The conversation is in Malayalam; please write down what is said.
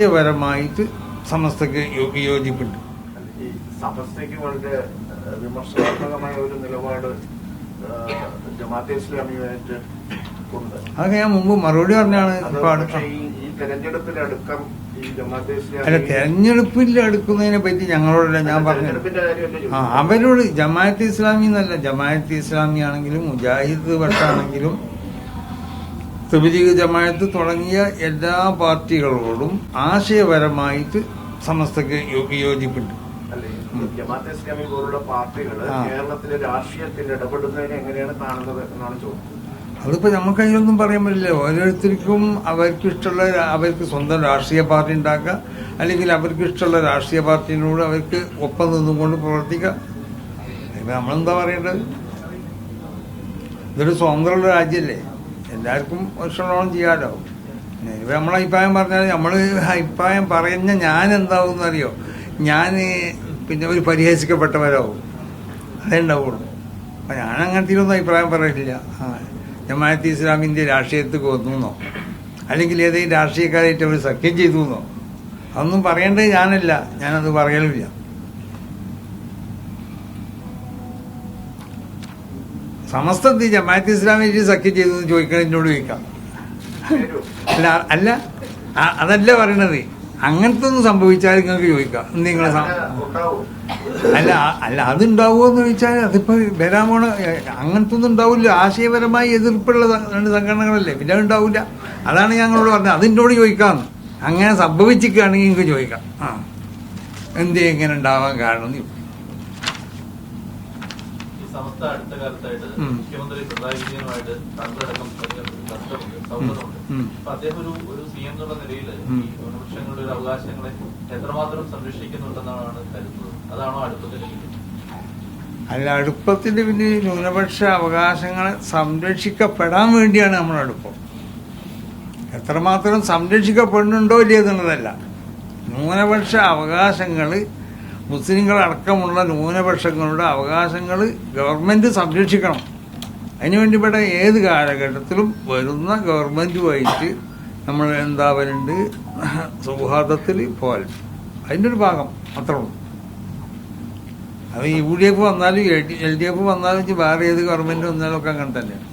പരമായിട്ട് സമസ്തക്ക് യോജിപ്പുണ്ട്. ഈ സമസ്തയ്ക്ക് വളരെ വിമർശനാത്മകമായ ഒരു നിലപാട് ജമാഅത്തെ ഇസ്ലാമിയുമായിട്ട് ഉണ്ട്. അതൊക്കെ ഞാൻ മുമ്പ് മറുപടി പറഞ്ഞാണ്. ഈ തെരഞ്ഞെടുപ്പിലടക്കം ഈ ജമാഅത്തെ ഇസ്ലാമി അല്ല, തെരഞ്ഞെടുപ്പിൽ അടുക്കുന്നതിനെ പറ്റി ഞങ്ങളോടല്ല ഞാൻ പറഞ്ഞത്. അവരോട് ജമാഅത്തെ ഇസ്ലാമി എന്നല്ല, ജമാഅത്തെ ഇസ്ലാമി ആണെങ്കിലും മുജാഹിദ് പക്ഷാണെങ്കിലും തബ്ലീഗ് ജമാഅത്ത് തുടങ്ങിയ എല്ലാ പാർട്ടികളോടും ആശയപരമായിട്ട് സമസ്തക്ക് യോജിപ്പുണ്ട്. ജമാഅത്തെ ഇസ്ലാമി പോലുള്ള പാർട്ടികൾ കേരളത്തിലെ രാഷ്ട്രീയത്തിൽ ഇടപെടുന്നതിനെ എങ്ങനെയാണ് കാണുന്നത് എന്നാണ് ചോദിച്ചത്. അതിപ്പോ നമുക്ക് അതിനൊന്നും പറയാൻ പറ്റില്ല. ഓരോരുത്തർക്കും അവർക്ക് സ്വന്തം രാഷ്ട്രീയ പാർട്ടി ഉണ്ടാക്കാം, അല്ലെങ്കിൽ അവർക്ക് ഇഷ്ടമുള്ള രാഷ്ട്രീയ പാർട്ടിനോട് അവർക്ക് ഒപ്പം നിന്നുകൊണ്ട് പ്രവർത്തിക്കാം. ഇപ്പൊ നമ്മളെന്താ പറയേണ്ടത്? ഇതൊരു സ്വതന്ത്രമുള്ള രാജ്യമല്ലേ, എല്ലാവർക്കും ഇഷ്ടമുള്ളവണ്ണം ചെയ്യാമല്ലോ. ഇപ്പം നമ്മളെ അഭിപ്രായം പറഞ്ഞാൽ നമ്മൾ അഭിപ്രായം പറയുന്ന ഞാൻ എന്താവും എന്നറിയോ, ഞാൻ പിന്നെ ഒരു പരിഹസിക്കപ്പെട്ടവരാവും, അതേ ഉണ്ടാവുള്ളൂ. അപ്പം ഞാൻ അങ്ങനത്തെ അഭിപ്രായം പറയില്ല. ജമാഅത്തെ ഇസ്ലാമിൻ്റെ രാഷ്ട്രീയത്തിൽ കൊന്നുന്നോ അല്ലെങ്കിൽ ഏതെങ്കിലും രാഷ്ട്രീയക്കാരായിട്ട് അവർ സഖ്യം ചെയ്തു എന്നോ അതൊന്നും പറയേണ്ടത് ഞാനല്ല, ഞാനത് പറയലുമില്ല. സമസ്തത്തിൽ ജമാഅത്തെ ഇസ്ലാമിക്ക് സഖ്യം ചെയ്തു എന്ന് ചോദിക്കണം, എന്നോട് ചോദിക്കാം. അല്ല അതല്ല പറയണത്. അങ്ങനത്തെ ഒന്നും സംഭവിച്ചാൽ നിങ്ങൾക്ക് ചോദിക്കാം. നിങ്ങളെ അല്ല അതുണ്ടാവുമോ എന്ന് ചോദിച്ചാൽ അതിപ്പോ വരാൻ പോണ അങ്ങനത്തെ ഒന്നും ഉണ്ടാവില്ല. ആശയപരമായി എതിർപ്പുള്ള രണ്ട് സംഘടനകളല്ലേ, പിന്നെ ഉണ്ടാവില്ല. അതാണ് ഞങ്ങളോട് പറഞ്ഞത്. അതിനോട് ചോദിക്കാമെന്ന്. അങ്ങനെ സംഭവിച്ചിരിക്കുകയാണെങ്കിൽ നിങ്ങൾക്ക് ചോദിക്കാം. എന്തേ ഇങ്ങനെ ഉണ്ടാവാൻ കാരണം? സമസ്ത അടുത്ത കാലത്തായിട്ട് മുഖ്യമന്ത്രി പിണറായി വിജയനുമായിട്ട് താങ്കളടക്കം സൗഹൃദമുണ്ട്. അപ്പൊ അദ്ദേഹം ഒരു CM എന്നുള്ള നിലയിൽ ഈ ന്യൂനപക്ഷങ്ങളുടെ ഒരു അവകാശങ്ങളെ എത്രമാത്രം സംരക്ഷിക്കുന്നുണ്ടെന്നാണ് കരുതുന്നത്? അതാണോ അടുപ്പത്തിന്റെ പിന്നിൽ? അല്ല, അടുപ്പത്തിന്റെ പിന്നിൽ ന്യൂനപക്ഷ അവകാശങ്ങളെ സംരക്ഷിക്കപ്പെടാൻ വേണ്ടിയാണ് നമ്മൾ അടുപ്പം. എത്രമാത്രം സംരക്ഷിക്കപ്പെടുന്നുണ്ടോ ഇല്ല എന്നുള്ളതല്ല. ന്യൂനപക്ഷ അവകാശങ്ങൾ, മുസ്ലിങ്ങളടക്കമുള്ള ന്യൂനപക്ഷങ്ങളുടെ അവകാശങ്ങൾ ഗവൺമെൻറ് സംരക്ഷിക്കണം. അതിനുവേണ്ടി ഇവിടെ ഏത് കാലഘട്ടത്തിലും വരുന്ന ഗവൺമെൻറ്റുമായിട്ട് നമ്മൾ എന്താവലുണ്ട്, സൗഹാർദ്ദത്തിൽ പോലും അതിൻ്റെ ഒരു ഭാഗം അത്രേ ഉള്ളൂ. അത് UDF വന്നാലും LDF വന്നാലും വേറെ ഏത് ഗവൺമെൻറ് വന്നാലും ഒക്കെ അങ്ങനെ തന്നെയാണ്.